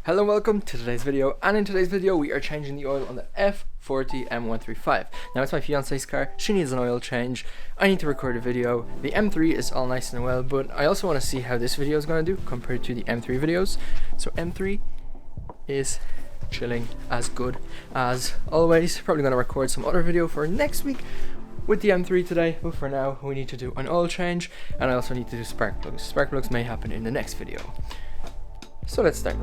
Hello and welcome to today's video, and in today's video we are changing the oil on the F40 M135. Now it's my fiance's car, she needs an oil change, I need to record a video. The M3 is all nice and well, but I also want to see how this video is going to do compared to the M3 videos. So M3 is chilling as good as always. Probably going to record some other video for next week with the M3 today, but for now we need to do an oil change, and I also need to do spark plugs. Spark plugs may happen in the next video. So let's start.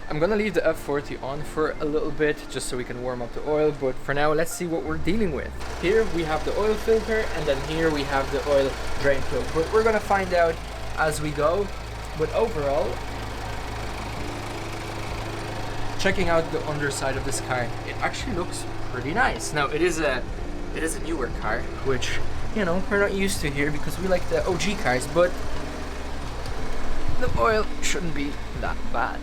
I'm gonna leave the F40 on for a little bit just so we can warm up the oil, but for now let's see what we're dealing with. Here we have the oil filter, and then here we have the oil drain plug, but we're gonna find out as we go. But overall, checking out the underside of this car, it actually looks pretty nice. Now it is a newer car, which, you know, we're not used to here because we like the OG cars, but the oil shouldn't be that bad.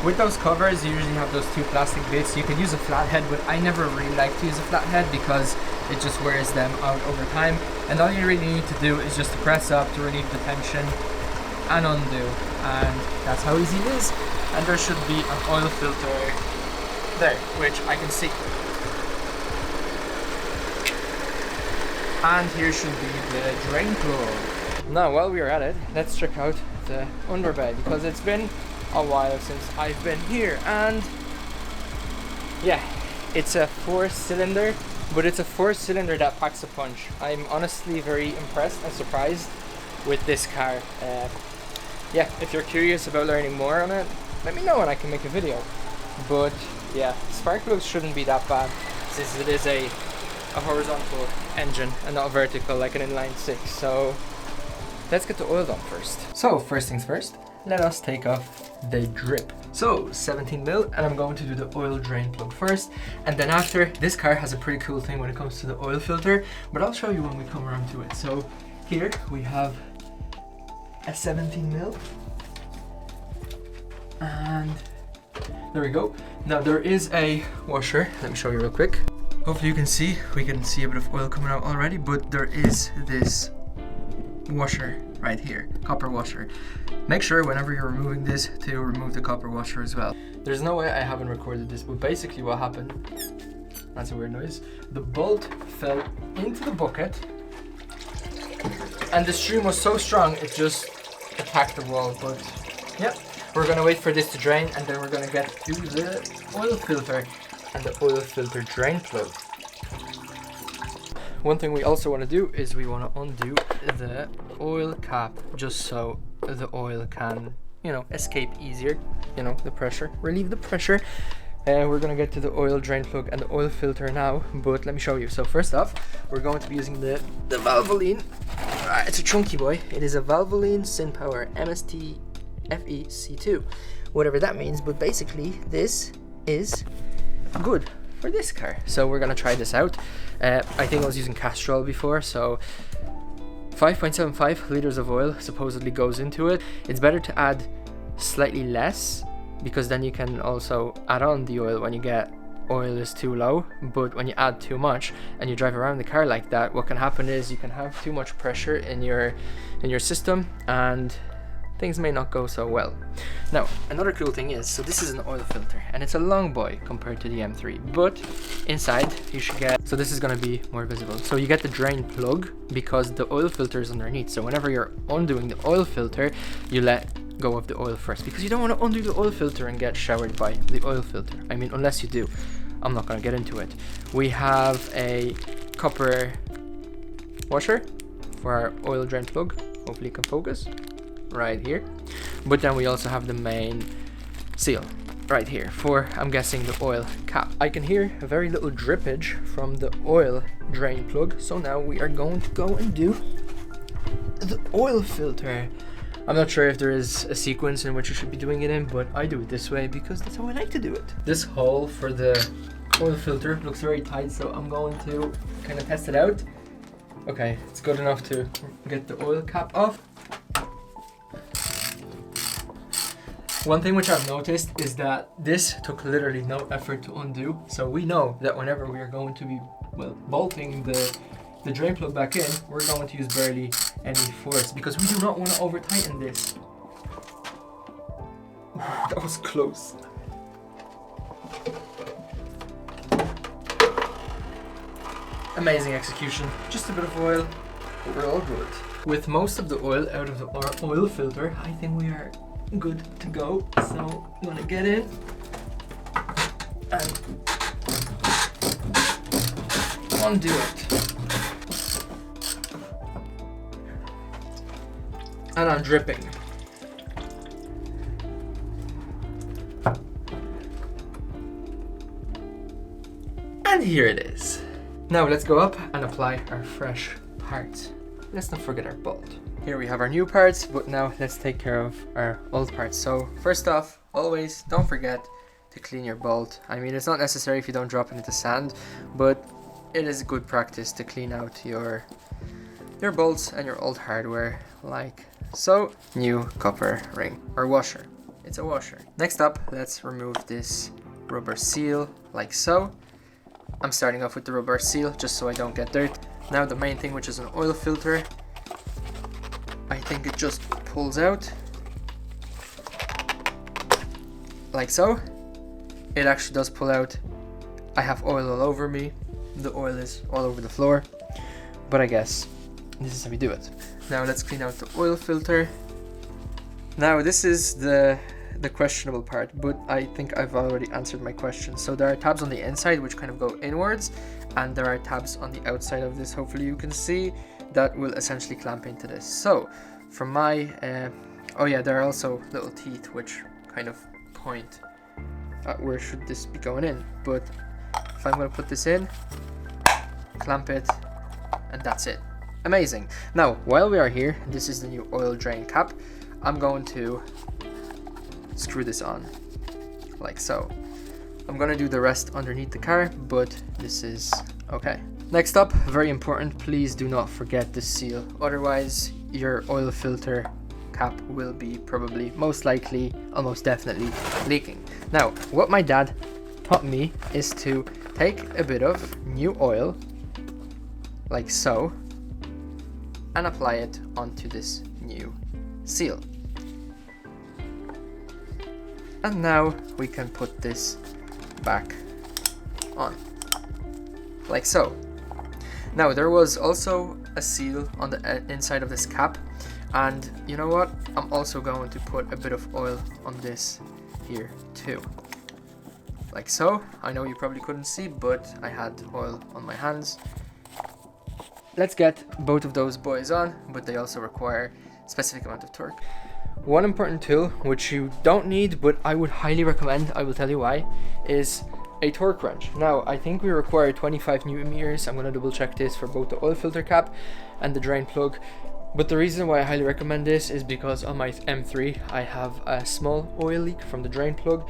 With those covers, you usually have those two plastic bits. You can use a flathead, but I never really like to use a flathead because it just wears them out over time. And all you really need to do is just to press up to relieve the tension and undo. And that's how easy it is. And there should be an oil filter there, which I can see. And here should be the drain plug. Now, while we are at it, let's check out the underbed, because it's been a while since I've been here, and yeah, it's a 4-cylinder, but it's a 4-cylinder that packs a punch. I'm honestly very impressed and surprised with this car. Yeah, if you're curious about learning more on it, let me know and I can make a video. But yeah, spark plugs shouldn't be that bad since it is a horizontal engine and not vertical like an inline 6. So let's get the oil done first. So first things first, let us take off the drip. So 17mm, and I'm going to do the oil drain plug first, and then after. This car has a pretty cool thing when it comes to the oil filter, but I'll show you when we come around to it. So here we have a 17mm, and there we go. Now there is a washer, let me show you real quick. Hopefully you can see, we can see a bit of oil coming out already, but there is this washer right here, copper washer. Make sure whenever you're removing this to remove the copper washer as well. There's no way I haven't recorded this, but basically what happened, that's a weird noise, the bolt fell into the bucket and the stream was so strong it just attacked the wall. But yep, we're gonna wait for this to drain, and then we're gonna get to the oil filter and the oil filter drain plug. One thing we also want to do is we want to undo the oil cap just so the oil can, you know, escape easier, you know, the pressure, relieve the pressure. And we're going to get to the oil drain plug and the oil filter now, but let me show you. So first off, we're going to be using the Valvoline. It's a chunky boy. It is a Valvoline SynPower MST FEC2, whatever that means, but basically this is good for this car. So we're gonna try this out. I think I was using Castrol before, so 5.75 liters of oil supposedly goes into it. It's better to add slightly less, because then you can also add on the oil when you get oil is too low. But when you add too much and you drive around the car like that, what can happen is you can have too much pressure in your system and things may not go so well. Now, another cool thing is, so this is an oil filter, and it's a long boy compared to the M3, but inside you should get, so this is going to be more visible. So you get the drain plug because the oil filter is underneath. So whenever you're undoing the oil filter, you let go of the oil first, because you don't want to undo the oil filter and get showered by the oil filter. I mean, unless you do. I'm not going to get into it. We have a copper washer for our oil drain plug. Hopefully you can focus. Right here, but then we also have the main seal right here for, I'm guessing, the oil cap. I can hear a very little drippage from the oil drain plug, so now we are going to go and do the oil filter. I'm not sure if there is a sequence in which you should be doing it in, but I do it this way because that's how I like to do it. This hole for the oil filter looks very tight, so I'm going to kind of test it out. Okay, it's good enough to get the oil cap off. One thing which I've noticed is that this took literally no effort to undo, so we know that whenever we are going to be, well, bolting the drain plug back in, we're going to use barely any force because we do not want to over tighten this. That was close. Amazing execution. Just a bit of oil, but we're all good. With most of the oil out of our oil filter, I think we are good to go. So I'm gonna get in and undo it. And I'm dripping. And here it is. Now let's go up and apply our fresh parts. Let's not forget our bolt. Here we have our new parts, but now let's take care of our old parts. So first off, always don't forget to clean your bolt. I mean, it's not necessary if you don't drop it into sand, but it is good practice to clean out your bolts and your old hardware like so. New copper ring or washer. It's a washer. Next up, let's remove this rubber seal like so. I'm starting off with the rubber seal just so I don't get dirt. Now the main thing, which is an oil filter, I think it just pulls out like so. It actually does pull out. I have oil all over me. The oil is all over the floor, but I guess this is how we do it. Now let's clean out the oil filter. Now this is the questionable part, but I think I've already answered my question. So there are tabs on the inside which kind of go inwards, and there are tabs on the outside of this, hopefully you can see, that will essentially clamp into this. So from my oh yeah, there are also little teeth which kind of point at where should this be going in, but if I'm going to put this in, clamp it, and that's it. Amazing. Now while we are here, this is the new oil drain cap. I'm going to screw this on like so. I'm gonna do the rest underneath the car, but this is okay. Next up, very important, please do not forget the seal, otherwise your oil filter cap will be probably, most likely, almost definitely leaking. Now what my dad taught me is to take a bit of new oil like so and apply it onto this new seal. And now we can put this back on, like so. Now there was also a seal on the inside of this cap, and you know what? I'm also going to put a bit of oil on this here too, like so. I know you probably couldn't see, but I had oil on my hands. Let's get both of those boys on, but they also require a specific amount of torque. One important tool, which you don't need, but I would highly recommend, I will tell you why, is a torque wrench. Now, I think we require 25 Newton meters. I'm going to double check this for both the oil filter cap and the drain plug. But the reason why I highly recommend this is because on my M3, I have a small oil leak from the drain plug,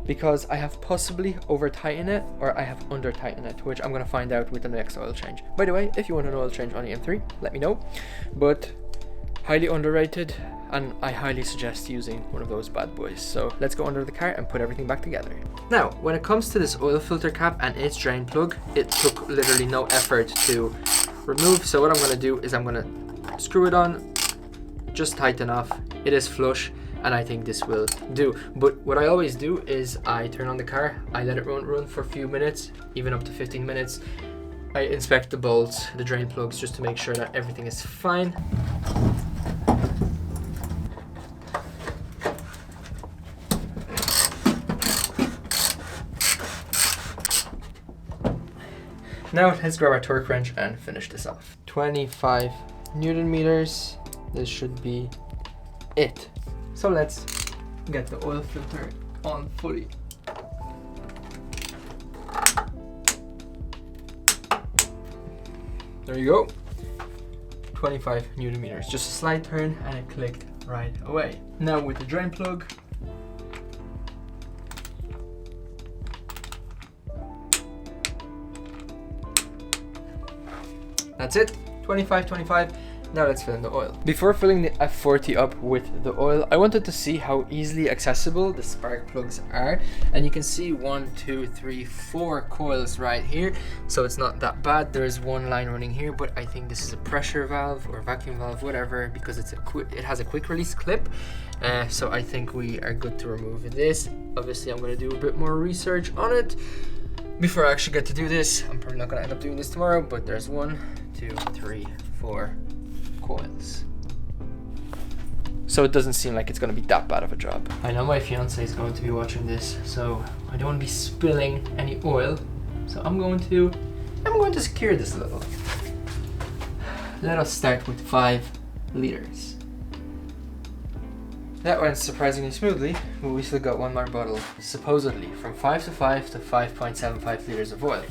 because I have possibly over tightened it or I have under tightened it, which I'm going to find out with the next oil change. By the way, if you want an oil change on the M3, let me know. But highly underrated, and I highly suggest using one of those bad boys. So let's go under the car and put everything back together. Now, when it comes to this oil filter cap and its drain plug, it took literally no effort to remove. So what I'm going to do is I'm going to screw it on just tight enough. It is flush, and I think this will do. But what I always do is I turn on the car, I let it run for a few minutes, even up to 15 minutes. I inspect the bolts, the drain plugs, just to make sure that everything is fine. Now let's grab our torque wrench and finish this off. 25 Newton meters. This should be it. So let's get the oil filter on fully. There you go. 25 Newton meters. Just a slight turn and it clicked right away. Now with the drain plug, that's it, 25. Now let's fill in the oil. Before filling the F40 up with the oil, I wanted to see how easily accessible the spark plugs are. And you can see 1, 2, 3, 4 coils right here. So it's not that bad. There's one line running here, but I think this is a pressure valve or vacuum valve, whatever, because it has a quick release clip. So I think we are good to remove this. Obviously, I'm gonna do a bit more research on it before I actually get to do this. I'm probably not gonna end up doing this tomorrow, but there's 1, 2, 3, 4 coils. So it doesn't seem like it's going to be that bad of a job. I know my fiance is going to be watching this, so I don't want to be spilling any oil. So I'm going to secure this a little. Let us start with 5 liters. That went surprisingly smoothly, but we still got one more bottle, supposedly from 5 to 5.75 liters of oil.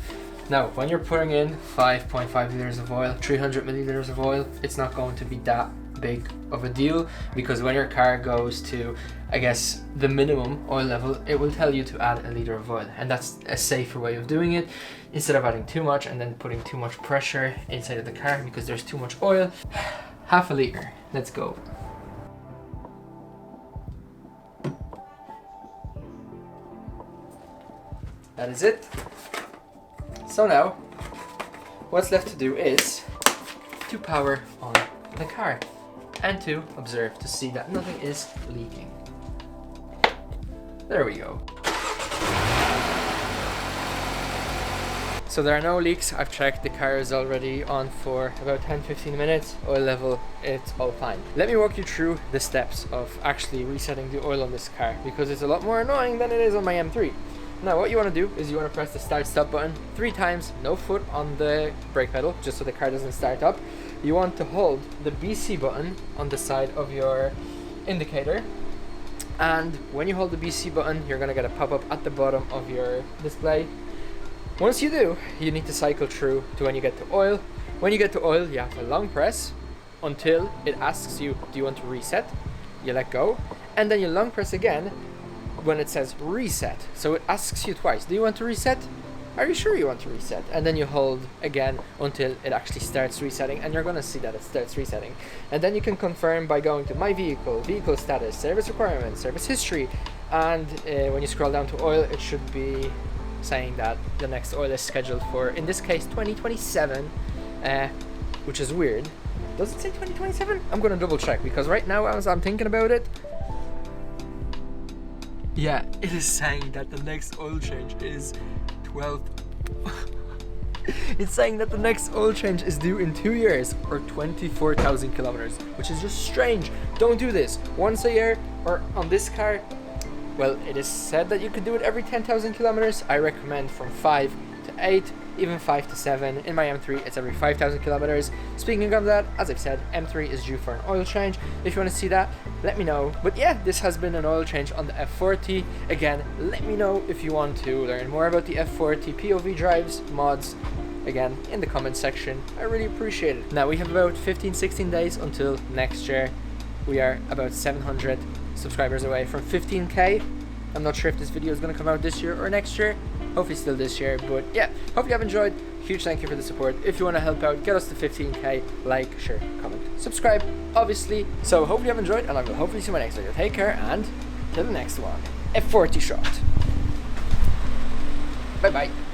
Now, when you're putting in 5.5 liters of oil, 300 milliliters of oil, it's not going to be that big of a deal, because when your car goes to, I guess, the minimum oil level, it will tell you to add a liter of oil, and that's a safer way of doing it, instead of adding too much and then putting too much pressure inside of the car because there's too much oil. Half a liter, let's go. That is it. So now, what's left to do is to power on the car and to observe to see that nothing is leaking. There we go. So there are no leaks. I've checked, the car is already on for about 10-15 minutes. Oil level, it's all fine. Let me walk you through the steps of actually resetting the oil on this car, because it's a lot more annoying than it is on my M3. Now what you want to do is you want to press the start stop button 3 times, no foot on the brake pedal, just so the car doesn't start up. You want to hold the BC button on the side of your indicator, and when you hold the BC button, you're going to get a pop-up at the bottom of your display. Once you do, you need to cycle through to when you get to oil. When you get to oil, you have a long press until it asks you, do you want to reset? You let go, and then you long press again when it says reset. So it asks you twice, do you want to reset? Are you sure you want to reset? And then you hold again until it actually starts resetting, and you're gonna see that it starts resetting. And then you can confirm by going to my vehicle, vehicle status, service requirements, service history, and when you scroll down to oil, it should be saying that the next oil is scheduled for, in this case, 2027, which is weird. Does it say 2027? I'm gonna double check, because right now as I'm thinking about it, yeah, it is saying that the next oil change is 12th. It's saying that the next oil change is due in 2 years or 24,000 kilometers, which is just strange. Don't do this once a year, or on this car, well, it is said that you could do it every 10,000 kilometers. I recommend from 5 to 8, even 5 to 7. In my M3, it's every 5,000 kilometers. Speaking of that, as I've said, M3 is due for an oil change. If you want to see that, let me know. But yeah, this has been an oil change on the F40. Again, let me know if you want to learn more about the F40 POV drives, mods, again, in the comment section. I really appreciate it. Now we have about 15-16 days until next year. We are about 700 subscribers away from 15k. I'm not sure if this video is going to come out this year or next year. Hopefully still this year, but yeah, hope you have enjoyed. Huge thank you for the support. If you want to help out, get us to 15k, like, share, comment, subscribe, obviously. So hopefully you have enjoyed, and I will hopefully see you in my next video. Take care, and till the next one. F40 shot. Bye bye.